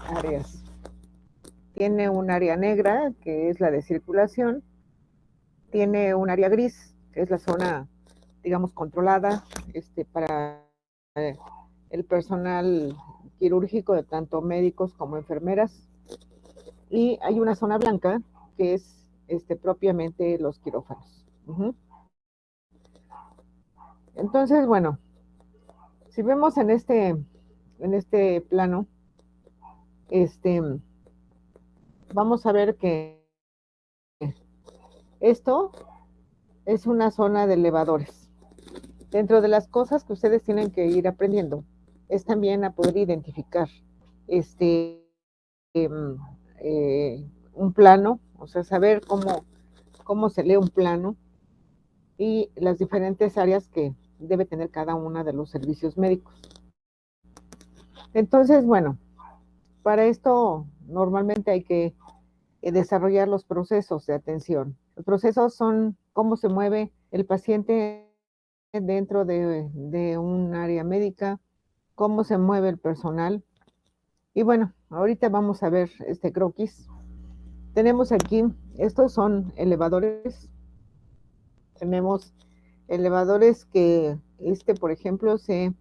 áreas. Tiene un área negra, que es la de circulación, tiene un área gris, que es la zona, digamos, controlada para el personal quirúrgico, de tanto médicos como enfermeras, y hay una zona blanca, que es propiamente los quirófanos. Entonces, bueno, si vemos en este plano, este, vamos a ver que esto es una zona de elevadores. Dentro de las cosas que ustedes tienen que ir aprendiendo es también a poder identificar este em, un plano, o sea, saber cómo se lee un plano y las diferentes áreas que debe tener cada uno de los servicios médicos. Entonces, bueno, para esto normalmente hay que desarrollar los procesos de atención. Los procesos son cómo se mueve el paciente dentro de un área médica, cómo se mueve el personal. Y bueno, ahorita vamos a ver este croquis. Tenemos aquí, estos son elevadores. Tenemos elevadores que por ejemplo, se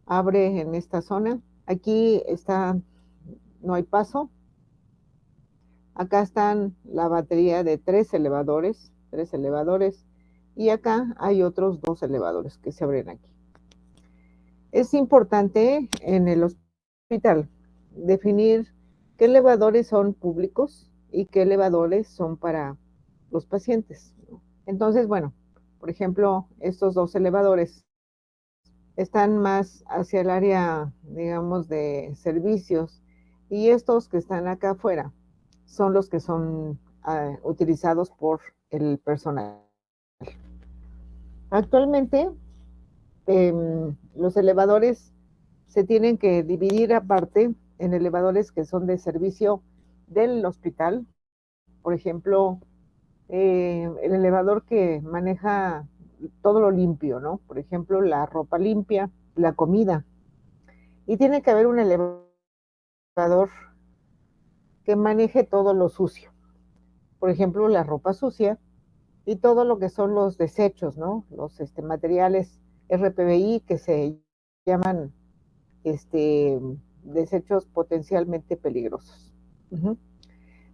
abre en esta zona. Aquí está, no hay paso. Acá están la batería de tres elevadores, y acá hay otros dos elevadores que se abren aquí. Es importante en el hospital definir qué elevadores son públicos y qué elevadores son para los pacientes. Entonces, bueno, por ejemplo, estos dos elevadores están más hacia el área, digamos, de servicios, y estos que están acá afuera son los que son utilizados por el personal. Actualmente, los elevadores se tienen que dividir aparte en elevadores que son de servicio del hospital. Por ejemplo, el elevador que maneja todo lo limpio, ¿no? Por ejemplo, la ropa limpia, la comida. Y tiene que haber un elevador que maneje todo lo sucio. Por ejemplo, la ropa sucia y todo lo que son los desechos, ¿no? Los materiales RPBI, que se llaman este, desechos potencialmente peligrosos.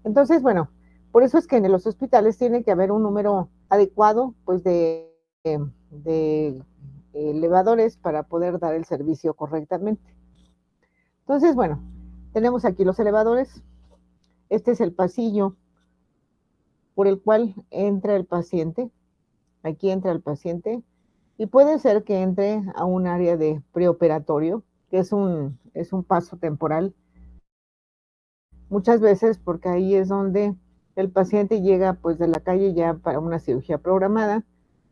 Entonces, bueno, por eso es que en los hospitales tiene que haber un número adecuado, pues, de elevadores para poder dar el servicio correctamente. Entonces, bueno, tenemos aquí los elevadores. Este es el pasillo por el cual entra el paciente. Aquí entra el paciente y puede ser que entre a un área de preoperatorio, que es un paso temporal, muchas veces porque ahí es donde el paciente llega pues de la calle ya para una cirugía programada,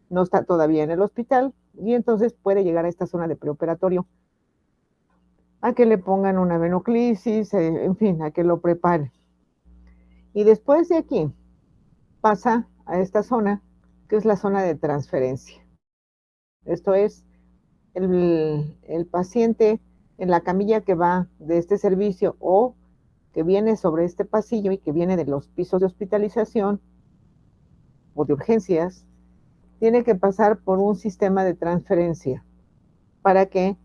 no está todavía en el hospital, y entonces puede llegar a esta zona de preoperatorio a que le pongan una venoclisis, en fin, a que lo preparen. Y después de aquí pasa a esta zona, que es la zona de transferencia. Esto es el paciente en la camilla que va de este servicio o que viene sobre este pasillo y que viene de los pisos de hospitalización o de urgencias, tiene que pasar por un sistema de transferencia para que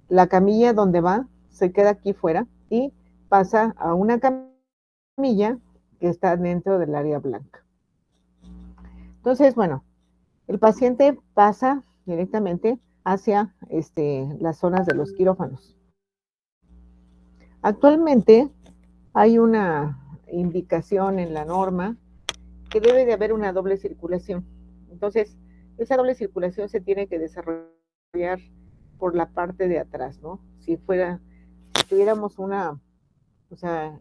la camilla donde va se queda aquí fuera y pasa a una camilla que está dentro del área blanca. Entonces, bueno, el paciente pasa directamente hacia las zonas de los quirófanos. Actualmente hay una indicación en la norma que debe de haber una doble circulación. Entonces, esa doble circulación se tiene que desarrollar por la parte de atrás, ¿no? Si tuviéramos o sea,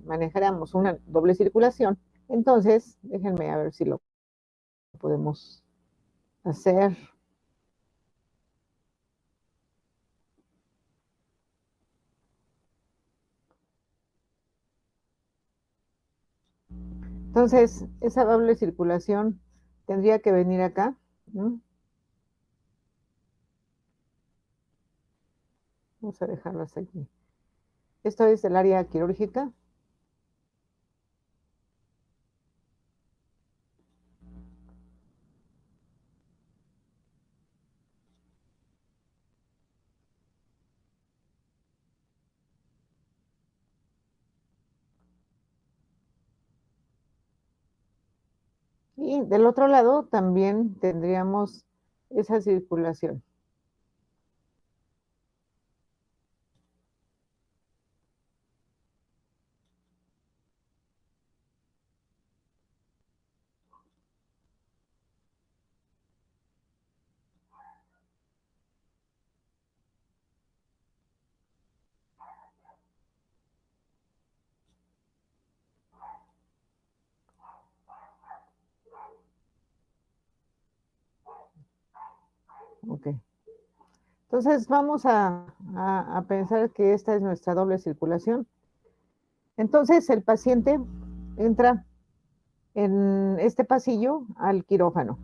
manejáramos una doble circulación, entonces, déjenme a ver si lo podemos hacer. Entonces, esa doble circulación tendría que venir acá, ¿no? Vamos a dejarlas aquí. Esto es el área quirúrgica. Y del otro lado también tendríamos esa circulación. Ok. Entonces vamos a pensar que esta es nuestra doble circulación. Entonces el paciente entra en este pasillo al quirófano.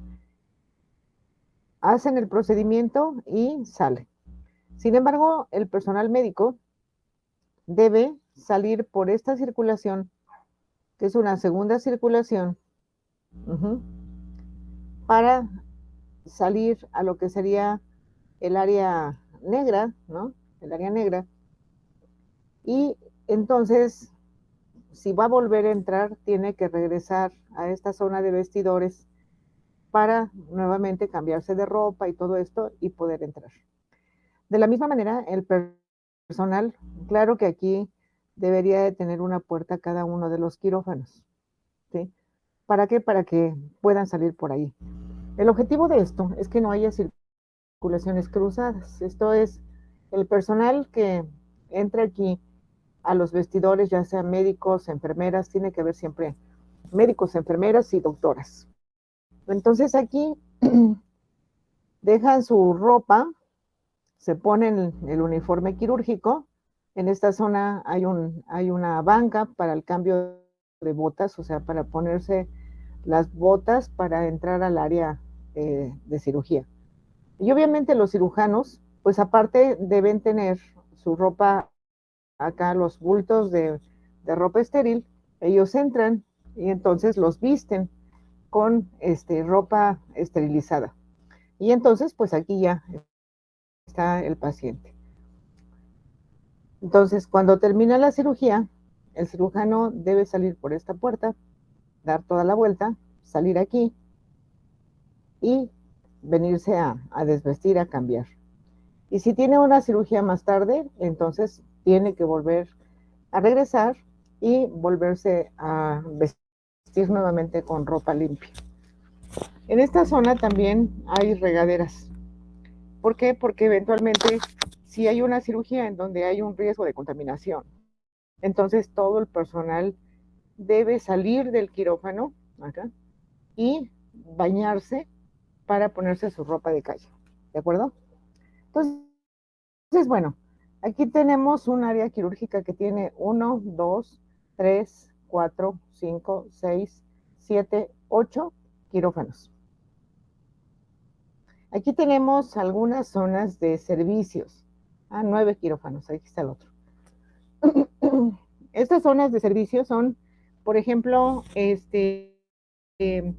Hacen el procedimiento y sale. Sin embargo, el personal médico debe salir por esta circulación, que es una segunda circulación, ujú, para salir a lo que sería el área negra, ¿no? El área negra. Y entonces, si va a volver a entrar, tiene que regresar a esta zona de vestidores para nuevamente cambiarse de ropa y todo esto y poder entrar. De la misma manera, el personal, claro que aquí debería de tener una puerta cada uno de los quirófanos, ¿sí? ¿Para qué? Para que puedan salir por ahí. El objetivo de esto es que no haya circulaciones cruzadas. Esto es, el personal que entra aquí a los vestidores, ya sean médicos, enfermeras, tiene que haber siempre médicos, enfermeras y doctoras. Entonces aquí dejan su ropa, se ponen el uniforme quirúrgico. En esta zona hay una banca para el cambio de botas, o sea, para ponerse las botas para entrar al área de cirugía. Y obviamente los cirujanos, pues aparte deben tener su ropa acá, los bultos de ropa estéril, ellos entran y entonces los visten con ropa esterilizada. Y entonces, pues aquí ya está el paciente. Entonces, cuando termina la cirugía, el cirujano debe salir por esta puerta, dar toda la vuelta, salir aquí y venirse a desvestir, a cambiar. Y si tiene una cirugía más tarde, entonces tiene que volver a regresar y volverse a vestir nuevamente con ropa limpia. En esta zona también hay regaderas. ¿Por qué? Porque eventualmente si hay una cirugía en donde hay un riesgo de contaminación, entonces todo el personal debe salir del quirófano acá y bañarse para ponerse su ropa de calle. ¿De acuerdo? Entonces, bueno, aquí tenemos un área quirúrgica que tiene 1, 2, 3, 4, 5, 6, 7, 8 quirófanos. Aquí tenemos algunas zonas de servicios. 9 quirófanos, aquí está el otro. Estas zonas de servicio son, por ejemplo, eh,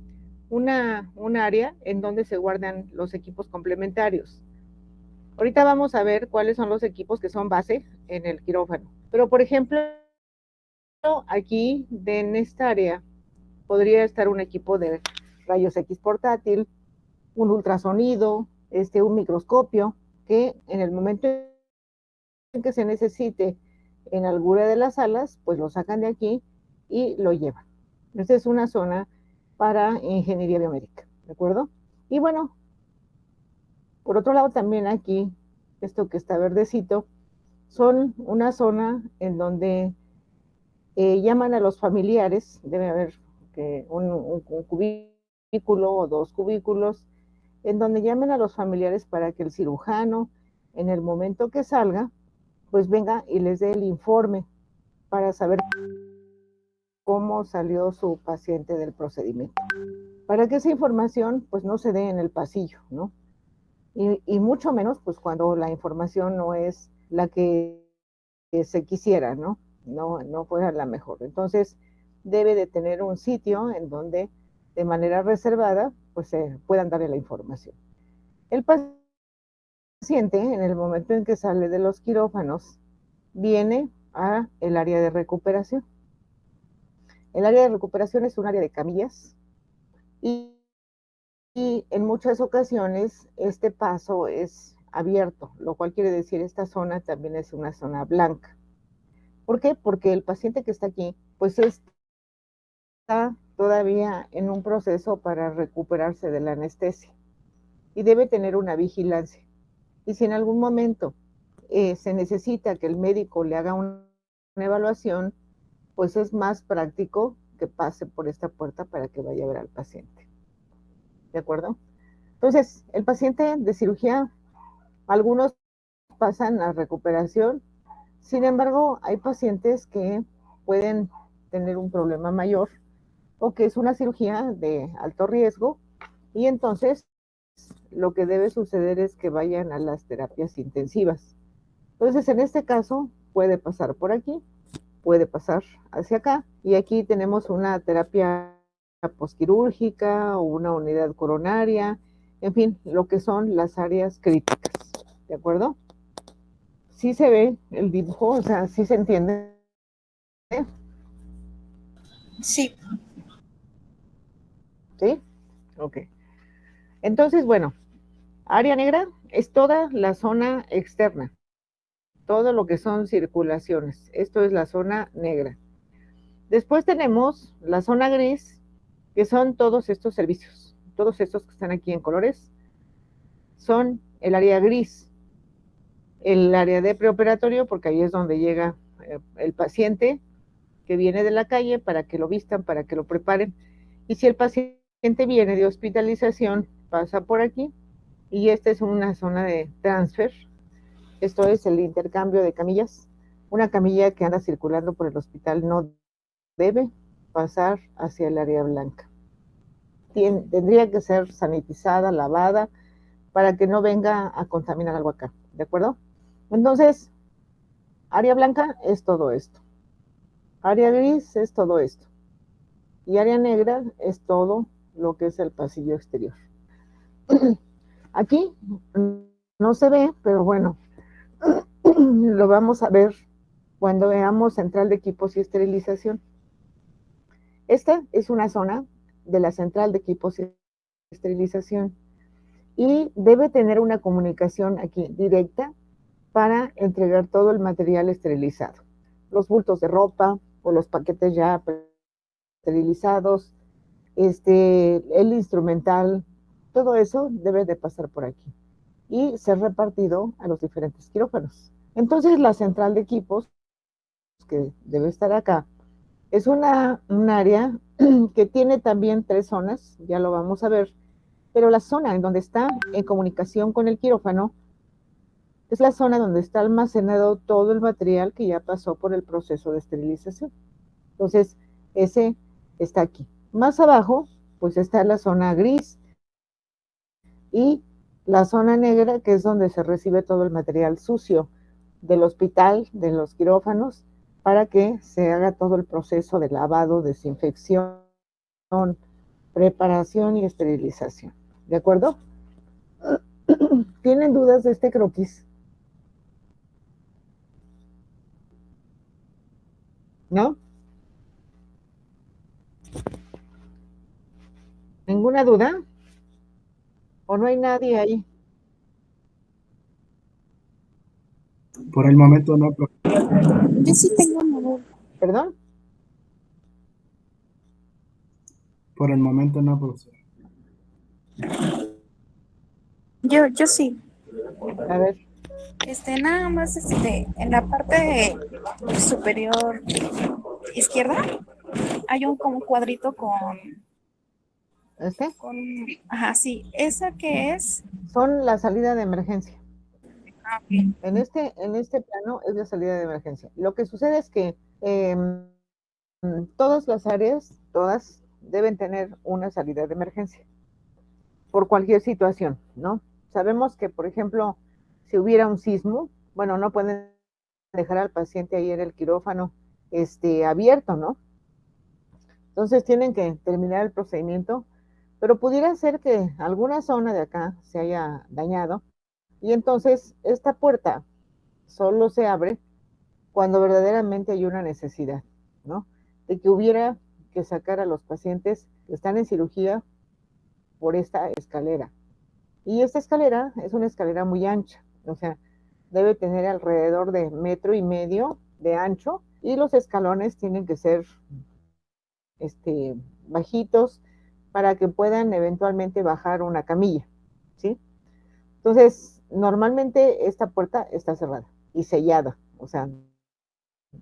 un área en donde se guardan los equipos complementarios. Ahorita vamos a ver cuáles son los equipos que son base en el quirófano. Pero, por ejemplo, aquí en esta área podría estar un equipo de rayos X portátil, un ultrasonido, un microscopio, que en el momento en que se necesite en alguna de las salas, pues lo sacan de aquí y lo llevan. Esta es una zona para ingeniería biomédica, ¿de acuerdo? Y bueno, por otro lado también aquí, esto que está verdecito, son una zona en donde llaman a los familiares, debe haber un cubículo o dos cubículos, en donde llamen a los familiares para que el cirujano, en el momento que salga, pues venga y les dé el informe para saber cómo salió su paciente del procedimiento. Para que esa información pues no se dé en el pasillo, ¿no? Y mucho menos pues cuando la información no es la que se quisiera, ¿no? No fuera la mejor. Entonces, debe de tener un sitio en donde de manera reservada, pues se puedan darle la información. El paciente, en el momento en que sale de los quirófanos, viene a el área de recuperación. El área de recuperación es un área de camillas y, y en muchas ocasiones este paso es abierto, lo cual quiere decir esta zona también es una zona blanca. ¿Por qué? Porque el paciente que está aquí, pues está todavía en un proceso para recuperarse de la anestesia y debe tener una vigilancia. Y si en algún momento se necesita que el médico le haga una evaluación, pues es más práctico que pase por esta puerta para que vaya a ver al paciente. ¿De acuerdo? Entonces, el paciente de cirugía, algunos pasan a recuperación, sin embargo, hay pacientes que pueden tener un problema mayor o que es una cirugía de alto riesgo y entonces lo que debe suceder es que vayan a las terapias intensivas. Entonces, en este caso, puede pasar por aquí, puede pasar hacia acá y aquí tenemos una terapia posquirúrgica o una unidad coronaria, en fin, lo que son las áreas críticas, ¿de acuerdo? Sí se ve el dibujo, o sea, sí se entiende. Sí. ¿Sí? Ok. Entonces, bueno, área negra es toda la zona externa, todo lo que son circulaciones. Esto es la zona negra. Después tenemos la zona gris, que son todos estos servicios. Todos estos que están aquí en colores son el área gris. El área de preoperatorio, porque ahí es donde llega el paciente que viene de la calle para que lo vistan, para que lo preparen. Y si el paciente viene de hospitalización, pasa por aquí. Y esta es una zona de transfer. Esto es el intercambio de camillas. Una camilla que anda circulando por el hospital no debe pasar hacia el área blanca. Tendría que ser sanitizada, lavada, para que no venga a contaminar algo acá, ¿de acuerdo? Entonces, área blanca es todo esto. Área gris es todo esto. Y área negra es todo lo que es el pasillo exterior. Aquí no se ve, pero bueno, lo vamos a ver cuando veamos central de equipos y esterilización. Esta es una zona de la central de equipos y esterilización y debe tener una comunicación aquí directa para entregar todo el material esterilizado. Los bultos de ropa o los paquetes ya esterilizados, el instrumental, todo eso debe de pasar por aquí y ser repartido a los diferentes quirófanos. Entonces la central de equipos, que debe estar acá, es un área que tiene también 3 zonas, ya lo vamos a ver, pero la zona en donde está en comunicación con el quirófano es la zona donde está almacenado todo el material que ya pasó por el proceso de esterilización. Entonces, ese está aquí. Más abajo, pues está la zona gris y la zona negra, que es donde se recibe todo el material sucio del hospital, de los quirófanos, para que se haga todo el proceso de lavado, desinfección, preparación y esterilización. ¿De acuerdo? ¿Tienen dudas de este croquis? ¿No? ¿Ninguna duda? ¿O no hay nadie ahí? Por el momento no, Yo sí tengo una duda. ¿Perdón? por el momento no, profesor. Yo sí. A ver, Nada más en la parte superior izquierda hay un como cuadrito ¿este? con, ajá, sí, ¿esa qué es? Son la salida de emergencia. Ah, ok. En este plano es la salida de emergencia. Lo que sucede es que todas las áreas, todas, deben tener una salida de emergencia por cualquier situación, ¿no? Sabemos que, por ejemplo, si hubiera un sismo, bueno, no pueden dejar al paciente ahí en el quirófano abierto, ¿no? Entonces tienen que terminar el procedimiento, pero pudiera ser que alguna zona de acá se haya dañado y entonces esta puerta solo se abre cuando verdaderamente hay una necesidad, ¿no? De que hubiera que sacar a los pacientes que están en cirugía por esta escalera. Y esta escalera es una escalera muy ancha, o sea, debe tener alrededor de 1,5 metros de ancho y los escalones tienen que ser bajitos para que puedan eventualmente bajar una camilla, ¿sí? Entonces, normalmente esta puerta está cerrada y sellada, o sea,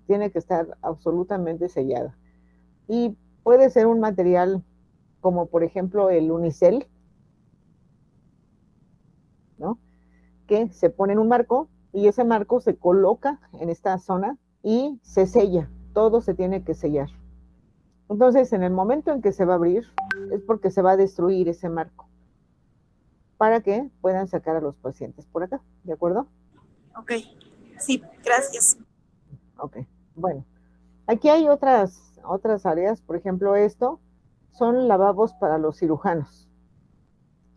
tiene que estar absolutamente sellada. Y puede ser un material como por ejemplo el unicel, ¿no? Que se pone en un marco y ese marco se coloca en esta zona y se sella, todo se tiene que sellar. Entonces, en el momento en que se va a abrir, es porque se va a destruir ese marco para que puedan sacar a los pacientes por acá, ¿de acuerdo? Ok, sí, gracias. Ok, bueno, aquí hay otras áreas, por ejemplo, esto son lavabos para los cirujanos.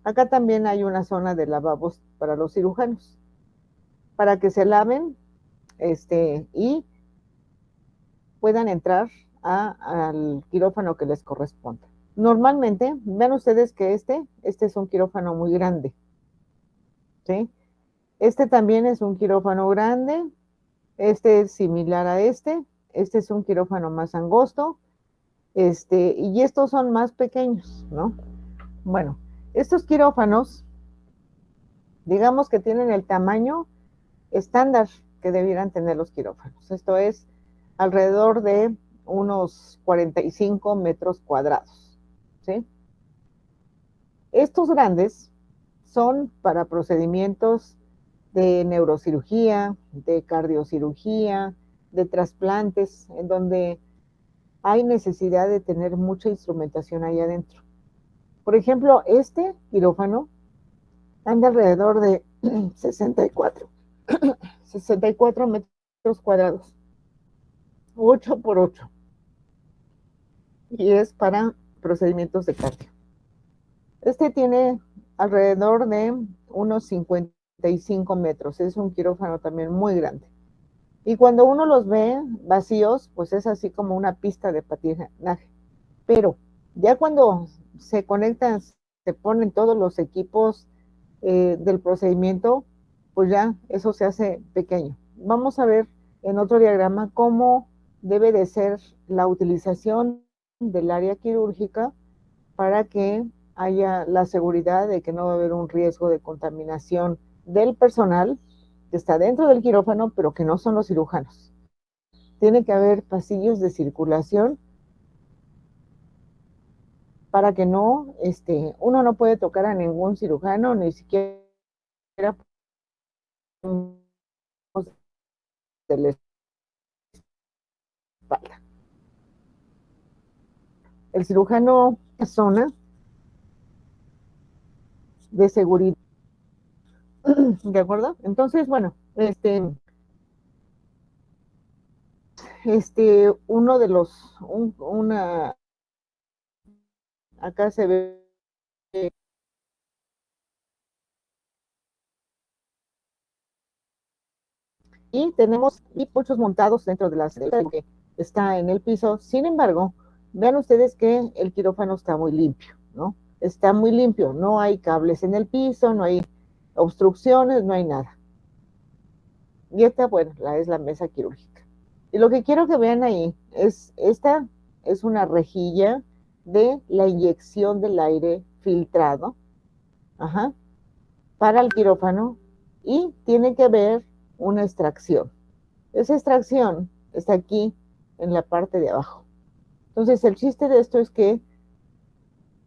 Acá también hay una zona de lavabos para los cirujanos, para que se laven y puedan entrar al quirófano que les corresponda. Normalmente, vean ustedes que este es un quirófano muy grande, ¿sí? Este también es un quirófano grande, este es similar a este es un quirófano más angosto, y estos son más pequeños, ¿no? Bueno, estos quirófanos, digamos que tienen el tamaño estándar que debieran tener los quirófanos. Esto es alrededor de unos 45 metros cuadrados, ¿sí? Estos grandes son para procedimientos de neurocirugía, de cardiocirugía, de trasplantes, en donde hay necesidad de tener mucha instrumentación ahí adentro. Por ejemplo, este quirófano anda alrededor de 64 metros cuadrados, 8 por 8, y es para procedimientos de cardio. Este tiene alrededor de unos 55 metros, es un quirófano también muy grande. Y cuando uno los ve vacíos, pues es así como una pista de patinaje. Pero ya cuando se conectan, se ponen todos los equipos del procedimiento, pues ya eso se hace pequeño. Vamos a ver en otro diagrama cómo debe de ser la utilización del área quirúrgica para que haya la seguridad de que no va a haber un riesgo de contaminación del personal que está dentro del quirófano, pero que no son los cirujanos. Tiene que haber pasillos de circulación para que no, uno no puede tocar a ningún cirujano, ni siquiera de la espalda. El cirujano es zona de seguridad, ¿de acuerdo? Entonces, bueno, uno de los, acá se ve, y tenemos muchos montados dentro de la celda que está en el piso. Sin embargo, vean ustedes que el quirófano está muy limpio, ¿no? Está muy limpio, no hay cables en el piso, no hay obstrucciones, no hay nada. Y esta, bueno, es la mesa quirúrgica. Y lo que quiero que vean ahí esta es una rejilla de la inyección del aire filtrado, ajá, para el quirófano, y tiene que haber una extracción. Esa extracción está aquí en la parte de abajo. Entonces, el chiste de esto es que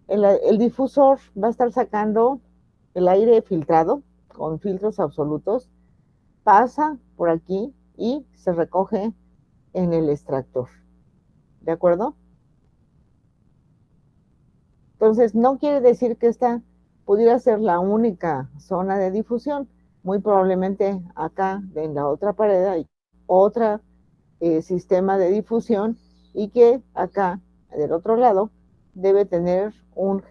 el difusor va a estar sacando el aire filtrado con filtros absolutos, pasa por aquí y se recoge en el extractor. ¿De acuerdo? Entonces, no quiere decir que esta pudiera ser la única zona de difusión. Muy probablemente acá en la otra pared hay otro sistema de difusión y que acá, del otro lado, debe tener una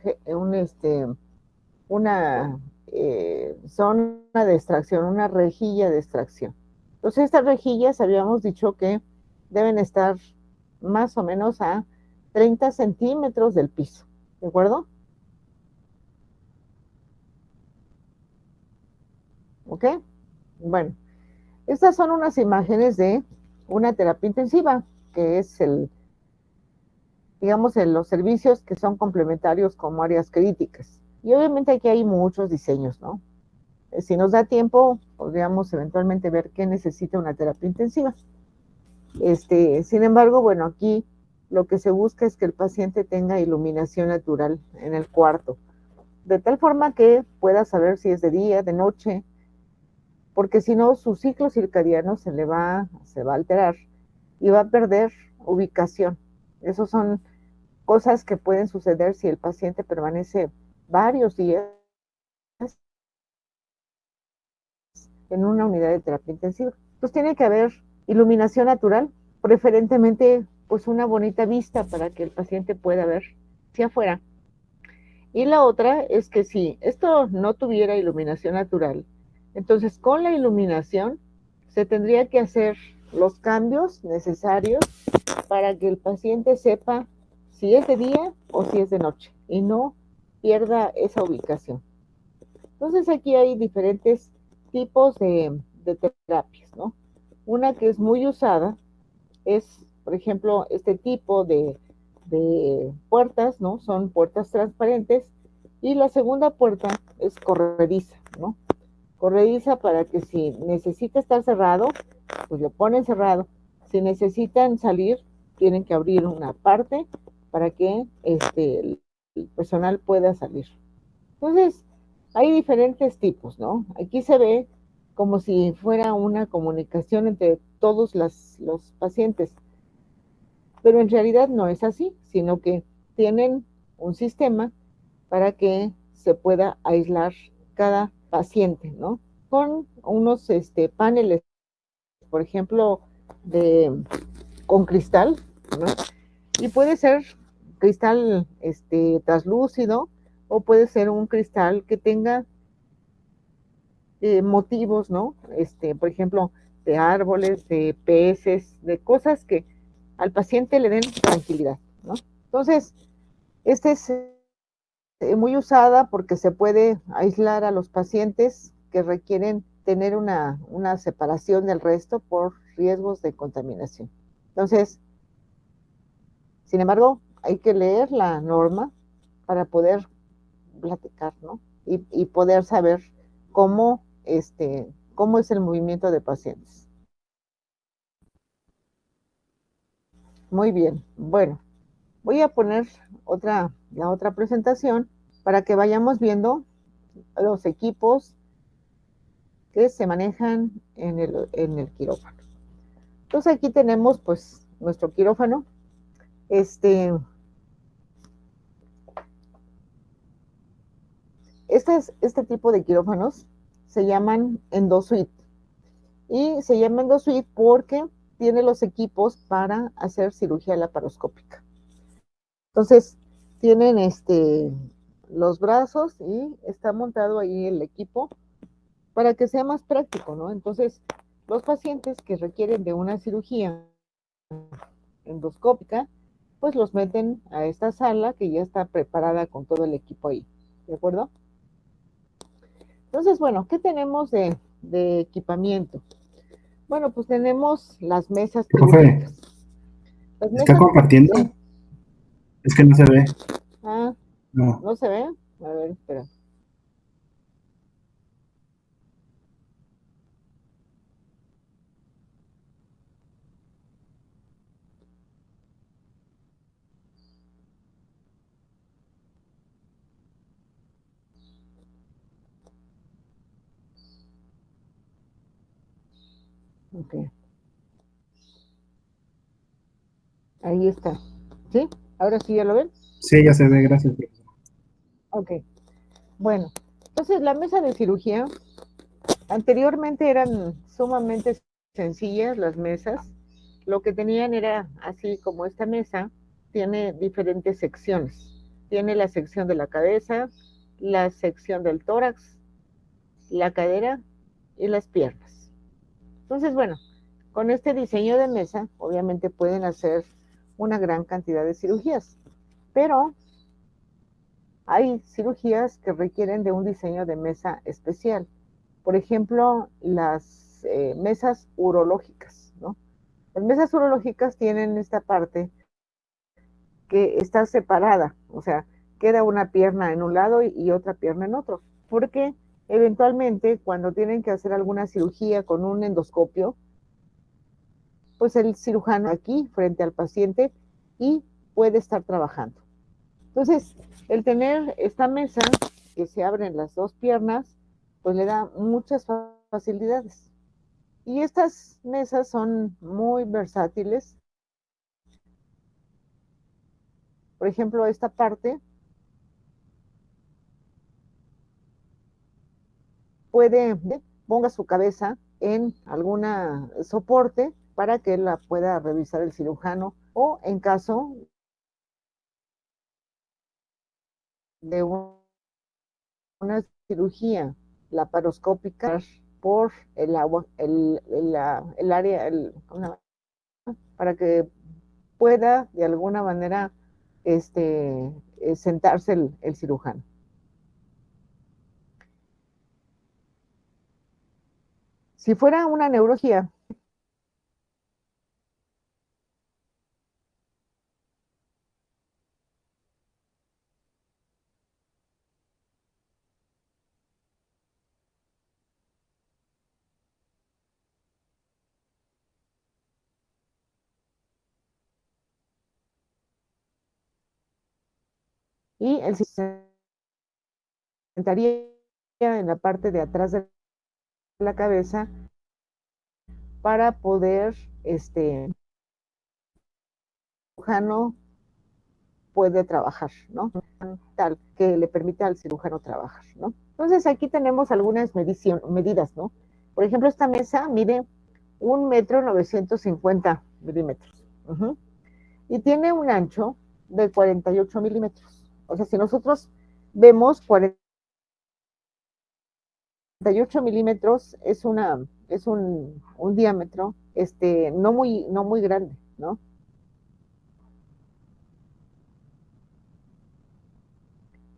zona de extracción, una rejilla de extracción. Entonces, estas rejillas habíamos dicho que deben estar más o menos a 30 centímetros del piso, ¿de acuerdo? ¿Ok? Bueno, estas son unas imágenes de una terapia intensiva, que es digamos, los servicios que son complementarios como áreas críticas. Y obviamente aquí hay muchos diseños, ¿no? Si nos da tiempo, podríamos eventualmente ver qué necesita una terapia intensiva. Sin embargo, bueno, aquí lo que se busca es que el paciente tenga iluminación natural en el cuarto, de tal forma que pueda saber si es de día, de noche, porque si no, su ciclo circadiano se va a alterar y va a perder ubicación. Esas son cosas que pueden suceder si el paciente permanece varios días en una unidad de terapia intensiva. Pues tiene que haber iluminación natural, preferentemente pues una bonita vista para que el paciente pueda ver hacia afuera. Y la otra es que si esto no tuviera iluminación natural, entonces con la iluminación se tendría que hacer los cambios necesarios para que el paciente sepa si es de día o si es de noche y no pierda esa ubicación. Entonces aquí hay diferentes tipos de terapias, ¿no? Una que es muy usada es, por ejemplo, este tipo de puertas, ¿no? Son puertas transparentes y la segunda puerta es corrediza, ¿no? Corrediza para que si necesita estar cerrado, pues lo ponen cerrado. Si necesitan salir, tienen que abrir una parte para que el personal pueda salir. Entonces, hay diferentes tipos, ¿no? Aquí se ve como si fuera una comunicación entre todos los pacientes, pero en realidad no es así, sino que tienen un sistema para que se pueda aislar cada paciente, ¿no? Con unos paneles, por ejemplo, con cristal, ¿no? Y puede ser cristal translúcido o puede ser un cristal que tenga motivos, ¿no? Por ejemplo, de árboles, de peces, de cosas que al paciente le den tranquilidad, ¿no? Entonces, este es muy usada porque se puede aislar a los pacientes que requieren tener una separación del resto por riesgos de contaminación. Entonces, sin embargo, hay que leer la norma para poder platicar, ¿no? Y poder saber cómo, cómo es el movimiento de pacientes. Muy bien, bueno, voy a poner la otra presentación para que vayamos viendo los equipos que se manejan en el quirófano. Entonces aquí tenemos pues nuestro quirófano. Este tipo de quirófanos se llaman endosuite y se llama endosuite porque tiene los equipos para hacer cirugía laparoscópica. Entonces, tienen los brazos y está montado ahí el equipo para que sea más práctico, ¿no? Entonces, los pacientes que requieren de una cirugía endoscópica, pues los meten a esta sala que ya está preparada con todo el equipo ahí, ¿de acuerdo? Entonces, bueno, ¿qué tenemos de equipamiento? Bueno, pues tenemos las mesas Profe, quirúrgicas. Las ¿está mesas, compartiendo? sí. Es que no se ve. Ah, No. ¿no se ve? A ver, espera. Ok, ahí está. ¿Sí? ¿Ahora sí ya lo ven? Sí, ya se ve, gracias, profesor. Ok, bueno. Entonces, la mesa de cirugía anteriormente eran sumamente sencillas las mesas. Lo que tenían era así como esta mesa, tiene diferentes secciones. Tiene la sección de la cabeza, la sección del tórax, la cadera y las piernas. Entonces, bueno, con este diseño de mesa, obviamente pueden hacer una gran cantidad de cirugías, pero hay cirugías que requieren de un diseño de mesa especial. Por ejemplo, las mesas urológicas, ¿no? Las mesas urológicas tienen esta parte que está separada, o sea, queda una pierna en un lado y otra pierna en otro, porque eventualmente cuando tienen que hacer alguna cirugía con un endoscopio, pues el cirujano aquí frente al paciente y puede estar trabajando. Entonces, el tener esta mesa que se abren las dos piernas, pues le da muchas facilidades. Y estas mesas son muy versátiles. Por ejemplo, esta parte puede, ponga su cabeza en alguna soporte para que la pueda revisar el cirujano o en caso de una cirugía laparoscópica por el agua, el área, para que pueda de alguna manera sentarse el cirujano. Si fuera una neurología, y el se sentaría en la parte de atrás de la cabeza para poder, cirujano puede trabajar, ¿no? Tal que le permita al cirujano trabajar, ¿no? Entonces aquí tenemos algunas medidas, ¿no? Por ejemplo, esta mesa mide 1,950 m y tiene un ancho de 48 milímetros. O sea, si nosotros vemos 48 milímetros es un diámetro no muy grande, ¿no?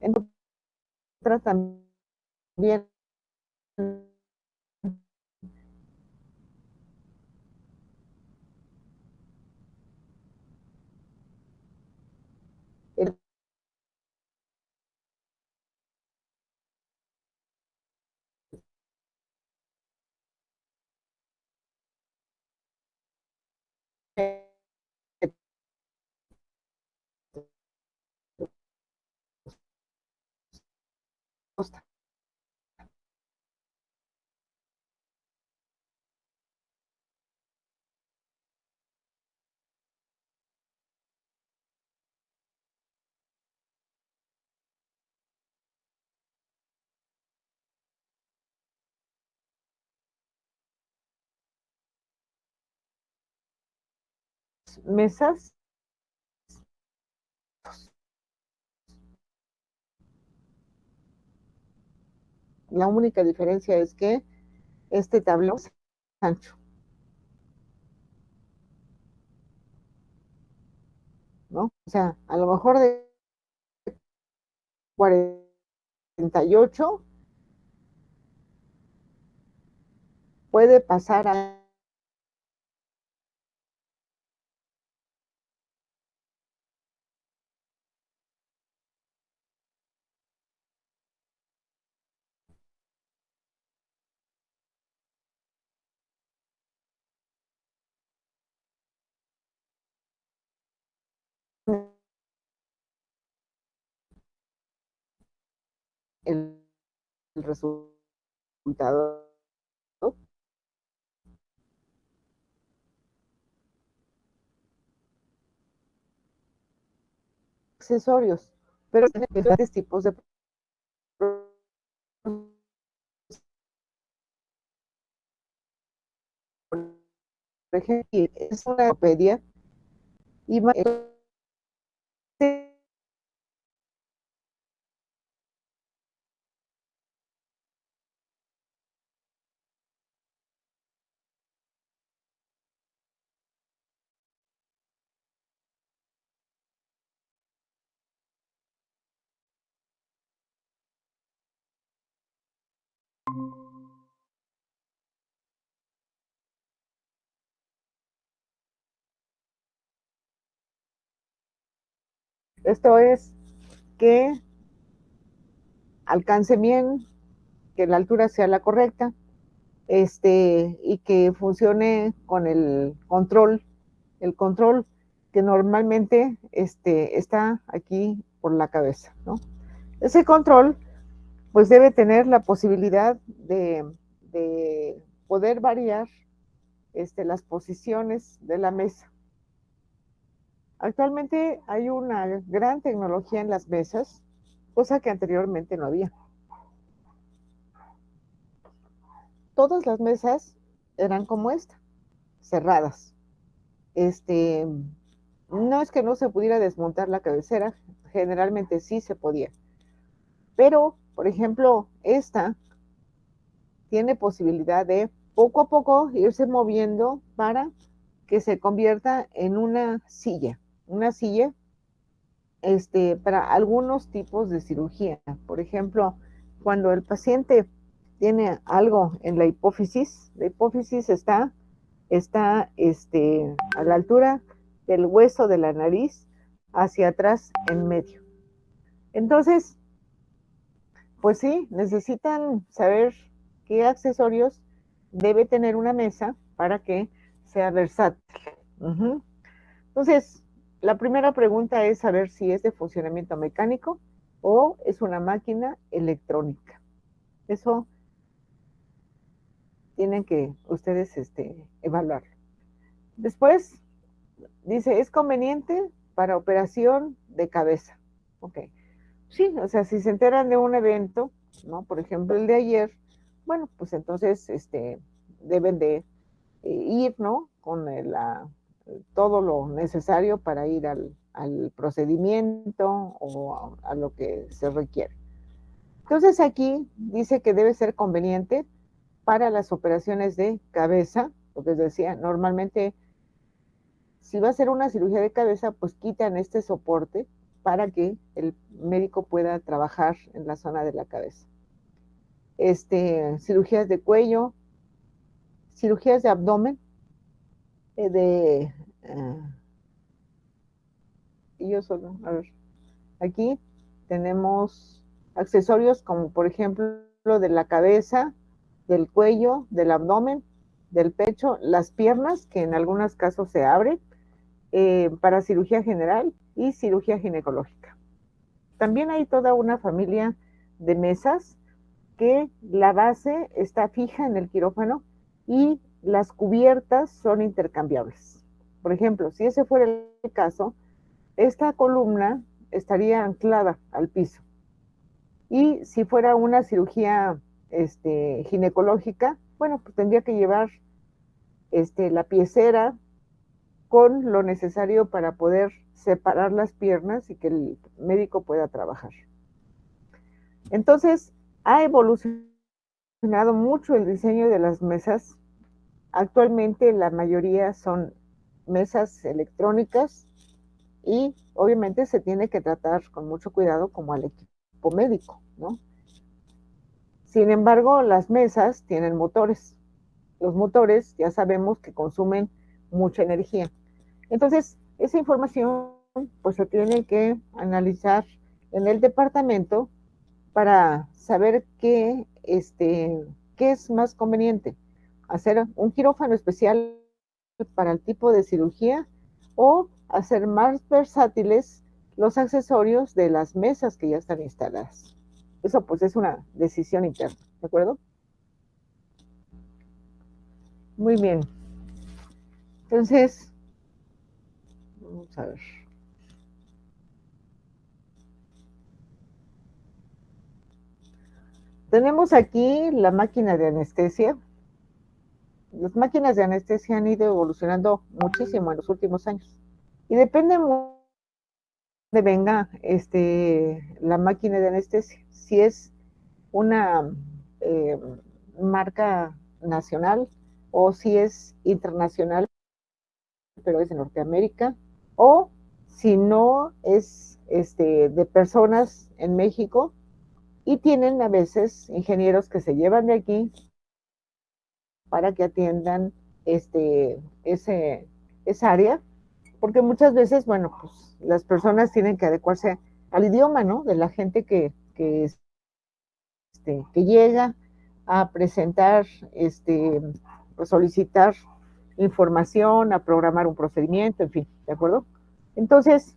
En otra también el mesas, la única diferencia es que este tablón es ancho, ¿no? O sea, a lo mejor de 48 puede pasar a el, el resultado accesorios, pero tiene diferentes tipos de ejemplo, es una ortopedia y esto es que alcance bien, que la altura sea la correcta, y que funcione con el control que normalmente está aquí por la cabeza, ¿no? Ese control pues debe tener la posibilidad de poder variar las posiciones de la mesa. Actualmente hay una gran tecnología en las mesas, cosa que anteriormente no había. Todas las mesas eran como esta, cerradas. Este, no es que no se pudiera desmontar la cabecera, generalmente sí se podía. Pero, por ejemplo, esta tiene posibilidad de poco a poco irse moviendo para que se convierta en una silla para algunos tipos de cirugía. Por ejemplo, cuando el paciente tiene algo en la hipófisis está a la altura del hueso de la nariz hacia atrás en medio. Entonces, pues sí, necesitan saber qué accesorios debe tener una mesa para que sea versátil. Ujú. Entonces, la primera pregunta es saber si es de funcionamiento mecánico o es una máquina electrónica. Eso tienen que ustedes evaluarlo. Después, dice, es conveniente para operación de cabeza. Ok. Sí, o sea, si se enteran de un evento, ¿no? Por ejemplo, el de ayer, bueno, pues entonces deben de ir, ¿no? Con todo lo necesario para ir al procedimiento o a lo que se requiere. Entonces aquí dice que debe ser conveniente para las operaciones de cabeza, porque les decía, normalmente si va a ser una cirugía de cabeza, pues quitan este soporte para que el médico pueda trabajar en la zona de la cabeza. Cirugías de cuello, cirugías de abdomen, de y yo solo, a ver, aquí tenemos accesorios como por ejemplo de la cabeza, del cuello, del abdomen, del pecho, las piernas, que en algunos casos se abren, para cirugía general y cirugía ginecológica. También hay toda una familia de mesas que la base está fija en el quirófano y las cubiertas son intercambiables. Por ejemplo, si ese fuera el caso, esta columna estaría anclada al piso. Y si fuera una cirugía ginecológica, bueno, pues tendría que llevar la piecera con lo necesario para poder separar las piernas y que el médico pueda trabajar. Entonces, ha evolucionado mucho el diseño de las mesas. Actualmente la mayoría son mesas electrónicas y obviamente se tiene que tratar con mucho cuidado como al equipo médico, ¿no? Sin embargo, las mesas tienen motores. Los motores ya sabemos que consumen mucha energía. Entonces, esa información pues se tiene que analizar en el departamento para saber qué es más conveniente. Hacer un quirófano especial para el tipo de cirugía o hacer más versátiles los accesorios de las mesas que ya están instaladas. Eso pues es una decisión interna, ¿de acuerdo? Muy bien. Entonces, vamos a ver. Tenemos aquí la máquina de anestesia. las máquinas de anestesia han ido evolucionando muchísimo en los últimos años. Y depende de venga la máquina de anestesia. Si es una eh, marca nacional o si es internacional, pero es de Norteamérica, o si no es de personas en México y tienen a veces ingenieros que se llevan de aquí para que atiendan esa área, porque muchas veces, bueno, pues las personas tienen que adecuarse al idioma, ¿no? De la gente que llega a presentar, pues solicitar información, a programar un procedimiento, en fin, ¿de acuerdo? Entonces,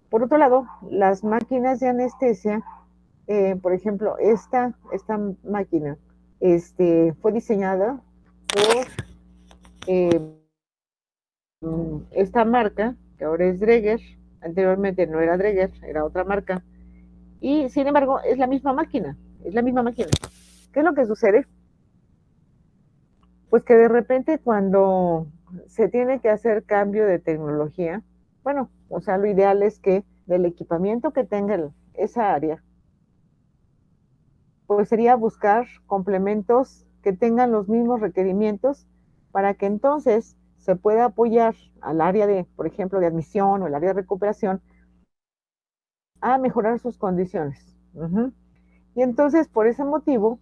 por otro lado, las máquinas de anestesia, por ejemplo, esta máquina fue diseñada por eh, esta marca, que ahora es Dräger, anteriormente no era Dräger, era otra marca, y sin embargo es la misma máquina, es la misma máquina. ¿Qué es lo que sucede? Pues que de repente cuando se tiene que hacer cambio de tecnología, bueno, o sea, lo ideal es que del equipamiento que tenga esa área, pues sería buscar complementos que tengan los mismos requerimientos para que entonces se pueda apoyar al área de, por ejemplo, de admisión o el área de recuperación a mejorar sus condiciones. Uh-huh. Y entonces, por ese motivo,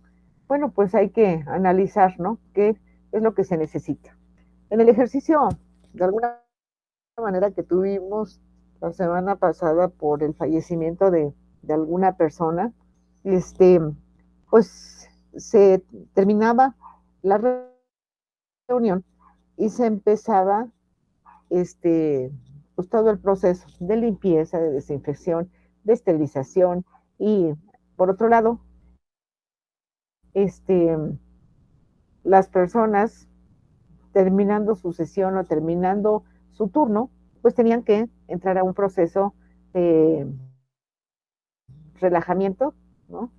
bueno, pues hay que analizar, ¿no? ¿Qué es lo que se necesita? En el ejercicio, de alguna manera que tuvimos la semana pasada por el fallecimiento de alguna persona, pues se terminaba la reunión y se empezaba pues todo el proceso de limpieza, de desinfección, de esterilización y por otro lado, este, las personas terminando su sesión o terminando su turno, pues tenían que entrar a un proceso de relajamiento, ¿no?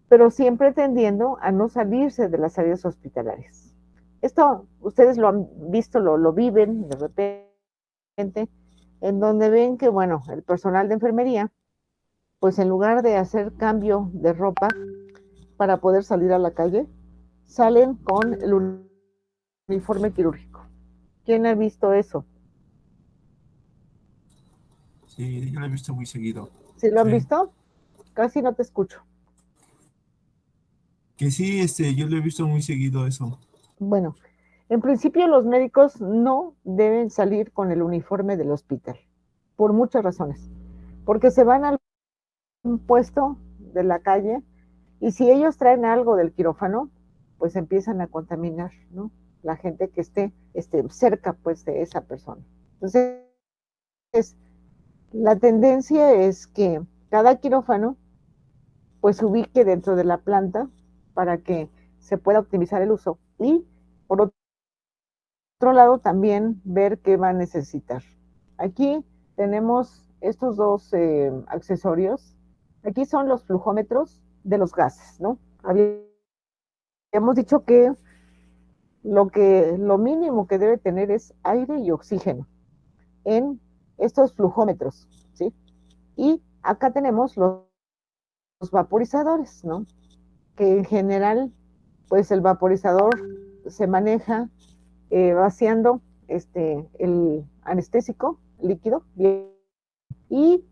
Pero siempre tendiendo a no salirse de las áreas hospitalarias. Esto ustedes lo han visto, lo viven de repente, en donde ven que, bueno, el personal de enfermería, pues en lugar de hacer cambio de ropa para poder salir a la calle, salen con el uniforme quirúrgico. ¿Quién ha visto eso? Sí, yo lo he visto muy seguido. ¿Sí lo han Sí. visto? Casi no te escucho. Que sí, yo lo he visto muy seguido eso. Bueno, en principio los médicos no deben salir con el uniforme del hospital, por muchas razones, porque se van al puesto de la calle y si ellos traen algo del quirófano, pues empiezan a contaminar, ¿no? La gente que esté cerca, pues, de esa persona. Entonces, la tendencia es que cada quirófano, pues, se ubique dentro de la planta para que se pueda optimizar el uso y, por otro lado, también ver qué va a necesitar. Aquí tenemos estos dos accesorios. Aquí son los flujómetros de los gases, ¿no? Habíamos dicho que lo mínimo que debe tener es aire y oxígeno en estos flujómetros, ¿sí? Y acá tenemos los vaporizadores, ¿no? Que en general, pues el vaporizador se maneja vaciando el anestésico líquido y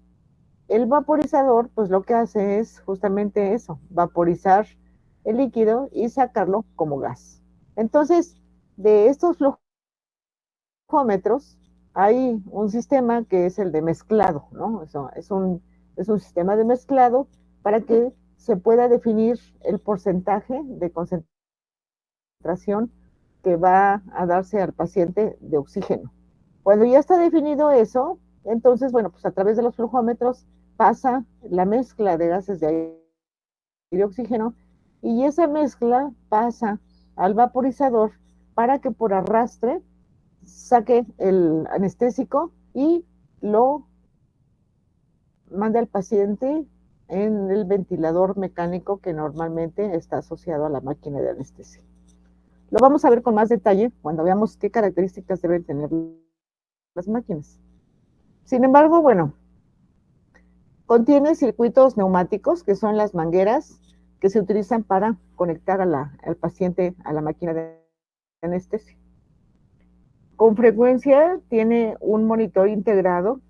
el vaporizador, pues lo que hace es justamente eso, vaporizar el líquido y sacarlo como gas. Entonces, de estos flujómetros hay un sistema que es el de mezclado, ¿no? Eso es un sistema de mezclado para que se pueda definir el porcentaje de concentración que va a darse al paciente de oxígeno. Cuando ya está definido eso, entonces, bueno, pues a través de los flujómetros pasa la mezcla de gases de aire y de oxígeno y esa mezcla pasa al vaporizador para que por arrastre saque el anestésico y lo mande al paciente en el ventilador mecánico que normalmente está asociado a la máquina de anestesia. Lo vamos a ver con más detalle cuando veamos qué características deben tener las máquinas. Sin embargo, bueno, contiene circuitos neumáticos, que son las mangueras que se utilizan para conectar al paciente a la máquina de anestesia. Con frecuencia tiene un monitor integrado.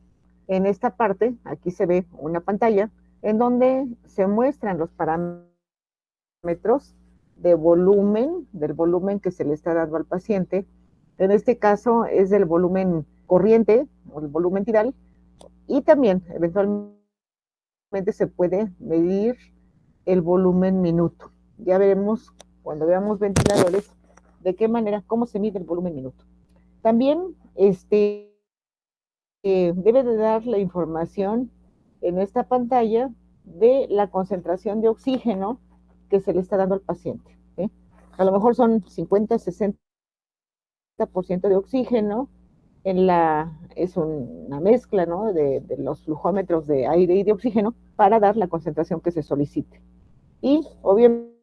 En esta parte, aquí se ve una pantalla en donde se muestran los parámetros de volumen, del volumen que se le está dando al paciente. En este caso es del volumen corriente o el volumen tidal, y también eventualmente se puede medir el volumen minuto. Ya veremos cuando veamos ventiladores de qué manera, cómo se mide el volumen minuto. También debe de dar la información en esta pantalla de la concentración de oxígeno que se le está dando al paciente. ¿Sí? A lo mejor son 50-60% de oxígeno, es una mezcla, ¿no?, de los flujómetros de aire y de oxígeno para dar la concentración que se solicite. Y obviamente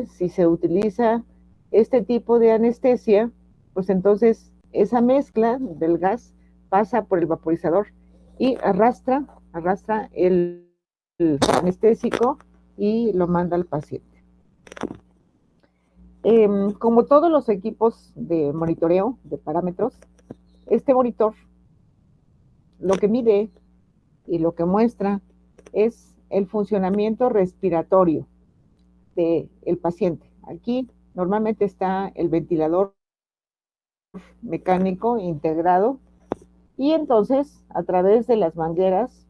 si se utiliza este tipo de anestesia, pues entonces esa mezcla del gas pasa por el vaporizador y arrastra el anestésico y lo manda al paciente. Como todos los equipos de monitoreo de parámetros, este monitor lo que mide y lo que muestra es el funcionamiento respiratorio del paciente. Aquí normalmente está el ventilador mecánico integrado, y entonces a través de las mangueras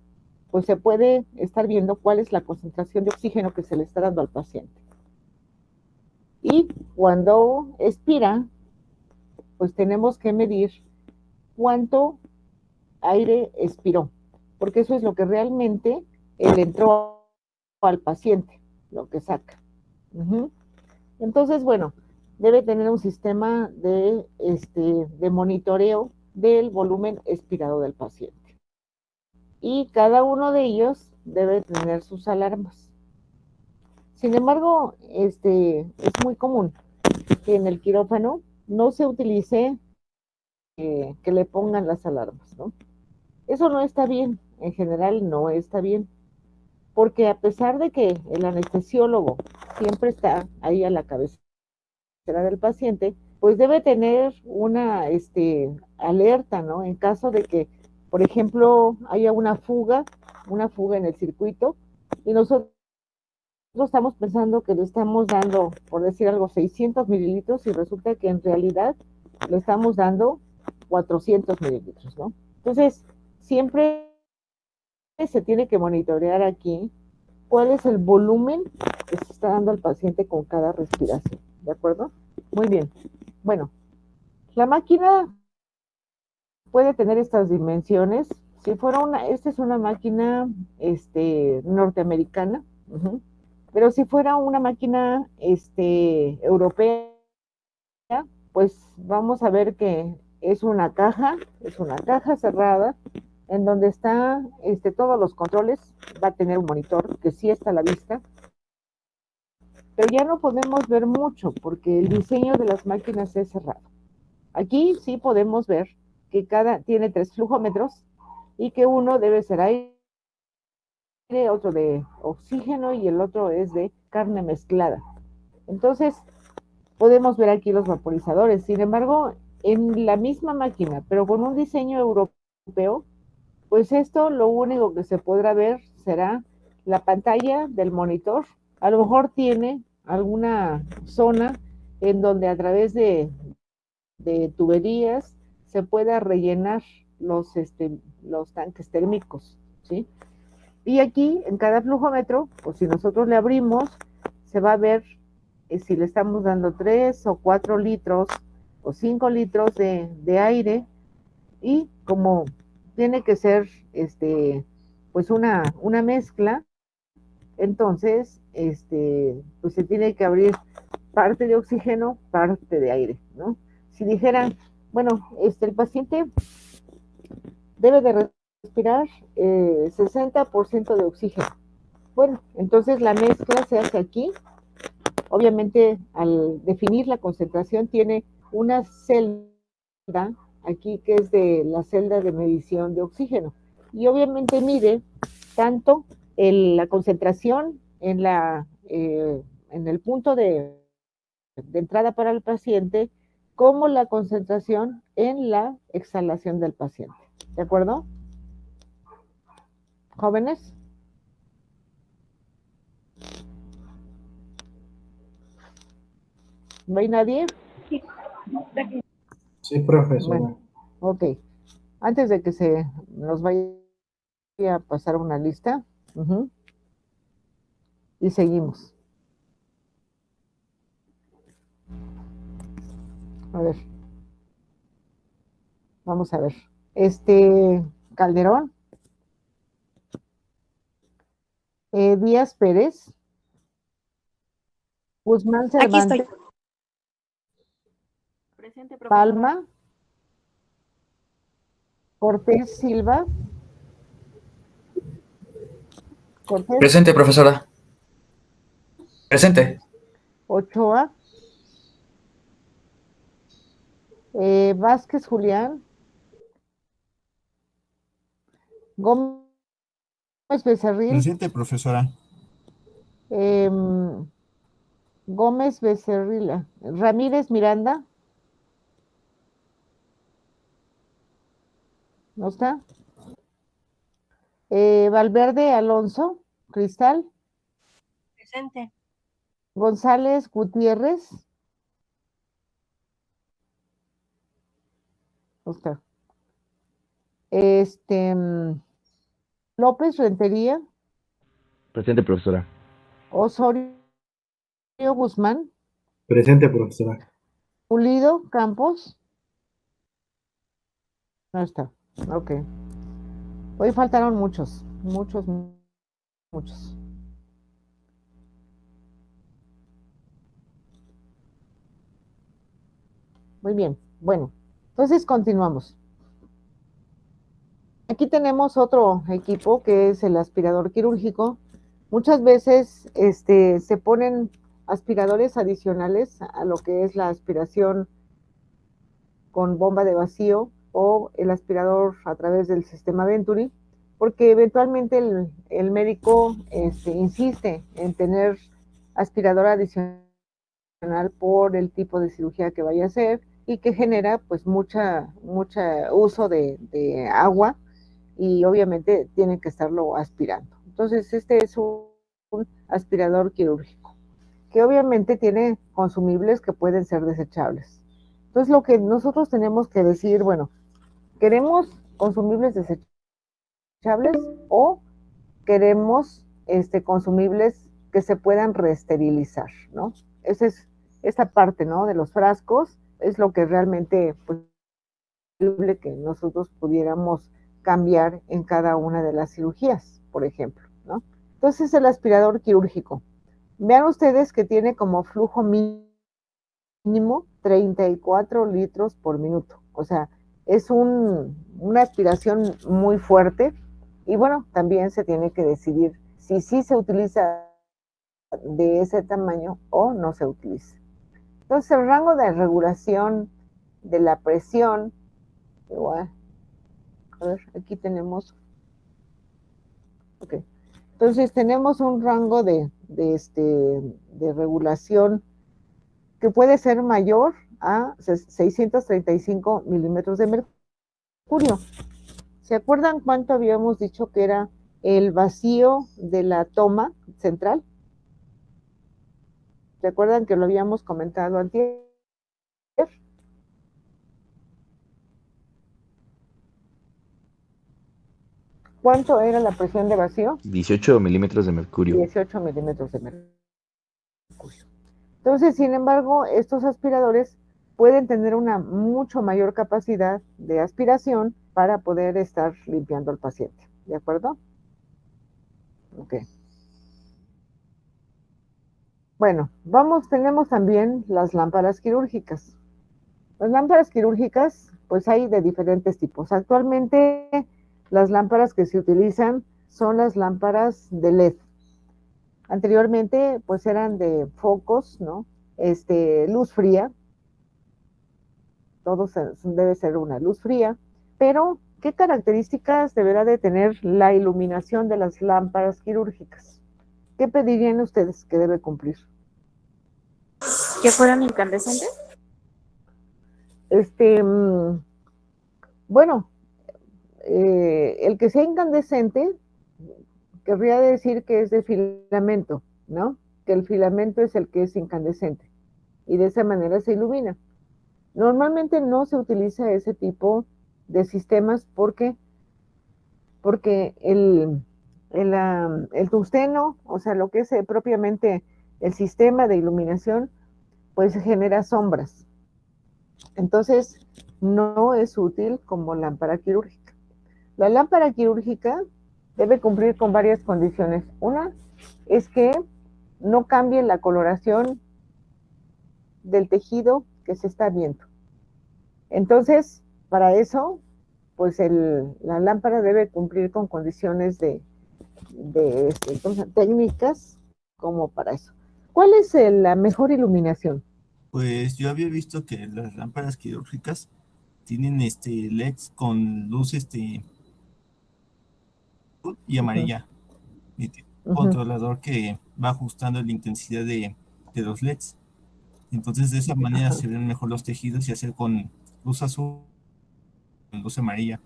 pues se puede estar viendo cuál es la concentración de oxígeno que se le está dando al paciente. Y cuando expira, pues tenemos que medir cuánto aire expiró, porque eso es lo que realmente le entró al paciente, lo que saca. Entonces, bueno, debe tener un sistema de monitoreo del volumen expirado del paciente. Y cada uno de ellos debe tener sus alarmas. Sin embargo, es muy común que en el quirófano no se utilice que le pongan las alarmas, ¿no? Eso no está bien, en general no está bien, porque a pesar de que el anestesiólogo siempre está ahí a la cabeza del paciente, pues debe tener una alerta, ¿no? En caso de que, por ejemplo, haya una fuga en el circuito, y nosotros estamos pensando que le estamos dando, por decir algo, 600 mililitros, y resulta que en realidad le estamos dando 400 mililitros, ¿no? Entonces, siempre se tiene que monitorear aquí cuál es el volumen que se está dando al paciente con cada respiración, ¿de acuerdo? Muy bien. Bueno, la máquina puede tener estas dimensiones. Si fuera esta es una máquina norteamericana, pero si fuera una máquina europea, pues vamos a ver que es una caja cerrada en donde está todos los controles. Va a tener un monitor que sí está a la vista, pero ya no podemos ver mucho porque el diseño de las máquinas es cerrado. Aquí sí podemos ver que tiene 3 flujómetros y que uno debe ser aire, otro de oxígeno y el otro es de carne mezclada. Entonces, podemos ver aquí los vaporizadores. Sin embargo, en la misma máquina, pero con un diseño europeo, pues esto lo único que se podrá ver será la pantalla del monitor. A lo mejor tiene alguna zona en donde a través de tuberías se pueda rellenar los tanques térmicos, ¿sí? Y aquí, en cada flujómetro, pues si nosotros le abrimos, se va a ver si le estamos dando 3 o 4 litros o 5 litros de aire, y como tiene que ser pues una mezcla, entonces pues se tiene que abrir parte de oxígeno, parte de aire, ¿no? Si dijeran, bueno, el paciente debe de respirar 60% de oxígeno. Bueno, entonces la mezcla se hace aquí. Obviamente, al definir la concentración, tiene una celda aquí que es de la celda de medición de oxígeno. Y obviamente mide tanto la concentración en el punto de entrada para el paciente como la concentración en la exhalación del paciente. ¿De acuerdo? Jóvenes. ¿No hay nadie? Sí, profesora. Bueno, ok. Antes de que se nos vaya a pasar una lista. Y seguimos. A ver. Vamos a ver. Calderón. Díaz Pérez. Guzmán Aquí estoy. Cervantes. Presente, profesora. Palma. Cortés Silva. Cortés Presente, profesora. Presente. Ochoa. Vázquez Julián. Gómez Becerril. Presente, profesora. Gómez Becerril. Ramírez Miranda. ¿No está? Valverde Alonso. Cristal. Presente. González Gutiérrez. ¿No está? López Rentería. Presente, profesora. Osorio Guzmán. Presente, profesora. Pulido Campos. No está. Ok. Hoy faltaron muchos. Muchos. Muy bien. Bueno, entonces continuamos. Aquí tenemos otro equipo que es el aspirador quirúrgico. Muchas veces se ponen aspiradores adicionales a lo que es la aspiración con bomba de vacío o el aspirador a través del sistema Venturi, porque eventualmente el médico insiste en tener aspirador adicional por el tipo de cirugía que vaya a hacer y que genera pues mucha uso de agua y obviamente tienen que estarlo aspirando. Entonces este es un aspirador quirúrgico que obviamente tiene consumibles que pueden ser desechables. Entonces lo que nosotros tenemos que decir, bueno, ¿queremos consumibles desechables o queremos consumibles que se puedan reesterilizar, ¿no? Esa parte, ¿no? De los frascos es lo que realmente pues, posible que nosotros pudiéramos cambiar en cada una de las cirugías, por ejemplo, ¿no? Entonces el aspirador quirúrgico. Vean ustedes que tiene como flujo mínimo 34 litros por minuto. O sea, es una aspiración muy fuerte y bueno, también se tiene que decidir si sí se utiliza de ese tamaño o no se utiliza. Entonces el rango de regulación de la presión, igual, a ver, aquí tenemos, ok. Entonces tenemos un rango de regulación que puede ser mayor a 635 milímetros de mercurio. ¿Se acuerdan cuánto habíamos dicho que era el vacío de la toma central? ¿Se acuerdan que lo habíamos comentado antes? ¿Cuánto era la presión de vacío? 18 milímetros de mercurio. 18 milímetros de mercurio. Entonces, sin embargo, estos aspiradores pueden tener una mucho mayor capacidad de aspiración para poder estar limpiando al paciente. ¿De acuerdo? Ok. Bueno, tenemos también las lámparas quirúrgicas. Las lámparas quirúrgicas, pues hay de diferentes tipos. Actualmente las lámparas que se utilizan son las lámparas de LED. Anteriormente, pues eran de focos, ¿no? Luz fría, debe ser una luz fría, pero ¿qué características deberá de tener la iluminación de las lámparas quirúrgicas? ¿Qué pedirían ustedes que debe cumplir? ¿Que fueran incandescentes? Bueno, el que sea incandescente querría decir que es de filamento, ¿no? Que el filamento es el que es incandescente y de esa manera se ilumina. Normalmente no se utiliza ese tipo de sistemas porque el tungsteno, o sea, lo que es propiamente el sistema de iluminación, pues genera sombras. Entonces, no es útil como lámpara quirúrgica. La lámpara quirúrgica debe cumplir con varias condiciones. Una es que no cambie la coloración del tejido que se está viendo. Entonces, para eso, pues la lámpara debe cumplir con condiciones técnicas como para eso. ¿Cuál es la mejor iluminación? Pues yo había visto que las lámparas quirúrgicas tienen LEDs con luz y amarilla. Y tiene un controlador que va ajustando la intensidad de los LEDs. Entonces de esa manera se ven mejor los tejidos y hacer con luz azul, con luz amarilla.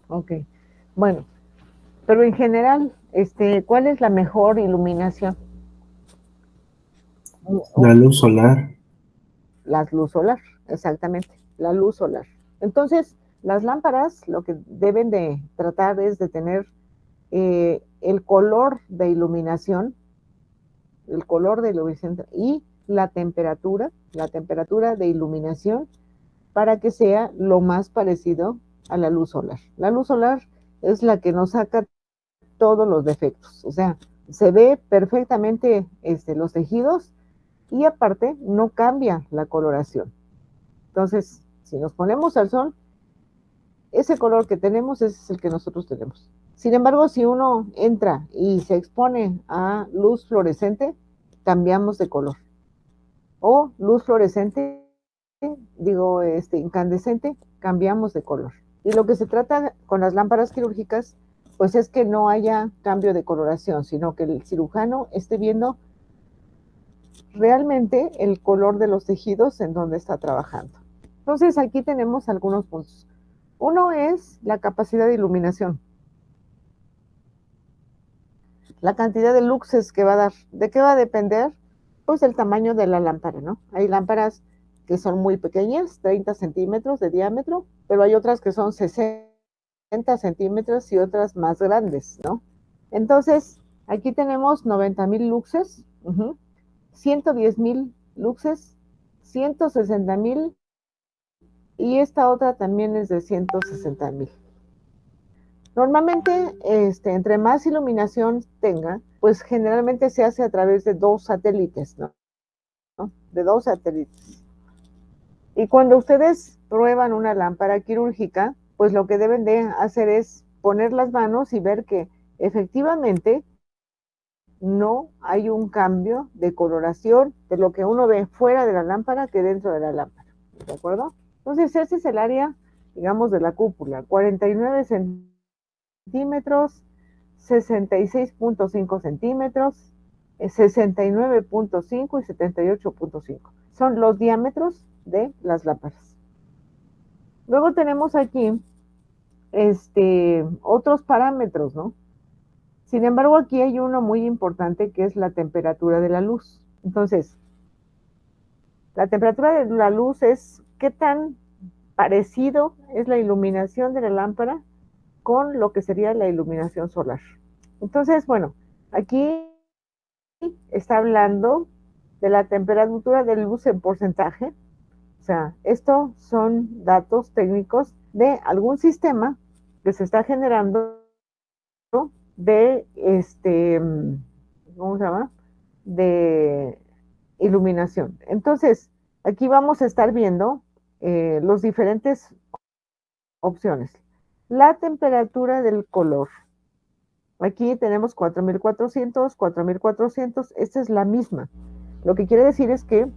Ok. Bueno, pero en general, ¿cuál es la mejor iluminación? La luz solar. La luz solar, exactamente, la luz solar. Entonces, las lámparas lo que deben de tratar es de tener el color de iluminación y la temperatura de iluminación para que sea lo más parecido a la luz solar. La luz solar es la que nos saca todos los defectos, o sea, se ve perfectamente los tejidos y aparte no cambia la coloración. Entonces, si nos ponemos al sol, ese color que tenemos ese es el que nosotros tenemos. Sin embargo, si uno entra y se expone a luz fluorescente, cambiamos de color. O luz fluorescente, incandescente, cambiamos de color. Y lo que se trata con las lámparas quirúrgicas, pues es que no haya cambio de coloración, sino que el cirujano esté viendo realmente el color de los tejidos en donde está trabajando. Entonces aquí tenemos algunos puntos. Uno es la capacidad de iluminación. La cantidad de luxes que va a dar. ¿De qué va a depender? Pues del tamaño de la lámpara, ¿no? Hay lámparas que son muy pequeñas, 30 centímetros de diámetro, pero hay otras que son 60 centímetros y otras más grandes, ¿no? Entonces, aquí tenemos 90,000 luxes, 110,000 luxes, 160,000 y esta otra también es de 160,000. Normalmente, entre más iluminación tenga, pues generalmente se hace a través de 2 satélites, ¿no? De 2 satélites. Y cuando ustedes prueban una lámpara quirúrgica, pues lo que deben de hacer es poner las manos y ver que efectivamente no hay un cambio de coloración de lo que uno ve fuera de la lámpara que dentro de la lámpara, ¿de acuerdo? Entonces ese es el área, digamos, de la cúpula, 49 centímetros, 66.5 centímetros, 69.5 y 78.5. Son los diámetros de las lámparas. Luego tenemos aquí otros parámetros, ¿no? Sin embargo, aquí hay uno muy importante que es la temperatura de la luz. Entonces, la temperatura de la luz es qué tan parecido es la iluminación de la lámpara con lo que sería la iluminación solar. Entonces, bueno, aquí está hablando de la temperatura de luz en porcentaje. O sea, estos son datos técnicos de algún sistema que se está generando de ¿cómo se llama? De iluminación. Entonces, aquí vamos a estar viendo los diferentes opciones. La temperatura del color. Aquí tenemos 4400, 4400, esta es la misma. Lo que quiere decir es que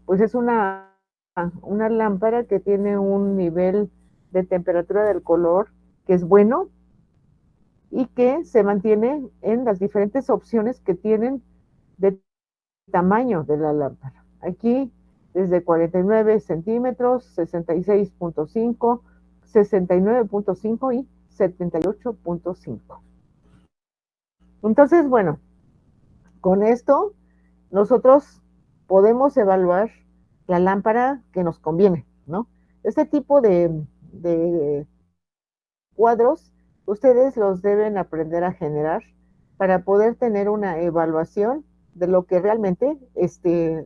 pues es una lámpara que tiene un nivel de temperatura del color que es bueno y que se mantiene en las diferentes opciones que tienen de tamaño de la lámpara. Aquí desde 49 centímetros, 66.5, 69.5 y 78.5. Entonces, bueno, con esto nosotros podemos evaluar la lámpara que nos conviene, ¿no? Este tipo de cuadros, ustedes los deben aprender a generar para poder tener una evaluación de lo que realmente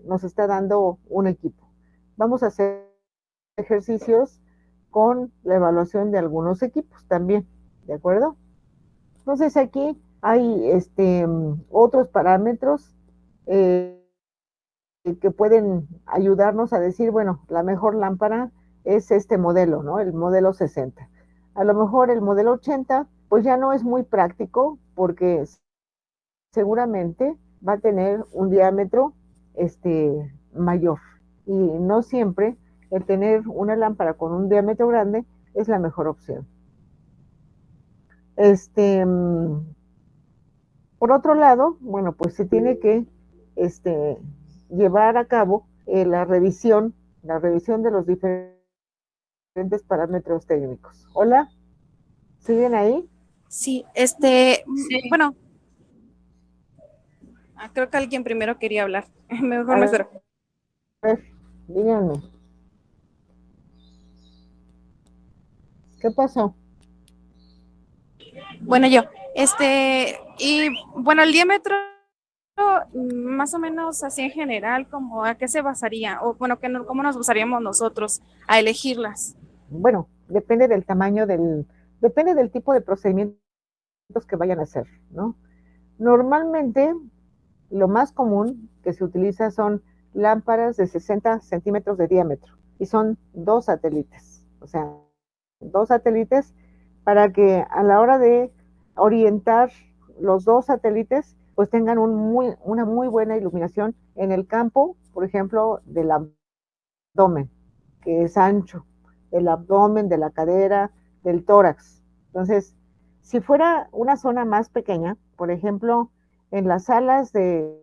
nos está dando un equipo. Vamos a hacer ejercicios con la evaluación de algunos equipos también, ¿de acuerdo? Entonces aquí hay otros parámetros que pueden ayudarnos a decir, bueno, la mejor lámpara es este modelo, ¿no? El modelo 60. A lo mejor el modelo 80, pues ya no es muy práctico porque seguramente va a tener un diámetro mayor. Y no siempre el tener una lámpara con un diámetro grande es la mejor opción. Por otro lado, bueno, pues se tiene que llevar a cabo la revisión de los diferentes parámetros técnicos. Hola, ¿siguen ahí? Sí, Sí. bueno, creo que alguien primero quería hablar. Mejor A me ver, espero. díganme, ¿qué pasó? Bueno, yo, y bueno, el diámetro, más o menos así en general, como a qué se basaría, o bueno, cómo nos basaríamos nosotros a elegirlas. Bueno, depende del tipo de procedimientos que vayan a hacer, ¿no? Normalmente, lo más común que se utiliza son lámparas de 60 centímetros de diámetro y son dos satélites, o sea, dos satélites para que a la hora de orientar los dos satélites, pues tengan una muy buena iluminación en el campo, por ejemplo, del abdomen, que es ancho, del abdomen, de la cadera, del tórax. Entonces, si fuera una zona más pequeña, por ejemplo, en las salas de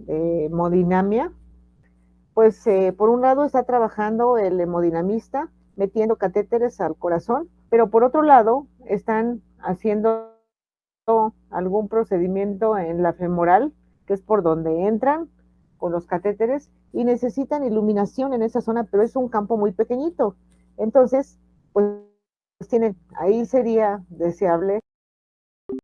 hemodinamia, pues por un lado está trabajando el hemodinamista metiendo catéteres al corazón, pero por otro lado están haciendo algún procedimiento en la femoral, que es por donde entran con los catéteres y necesitan iluminación en esa zona, pero es un campo muy pequeñito. Entonces, pues ahí sería deseable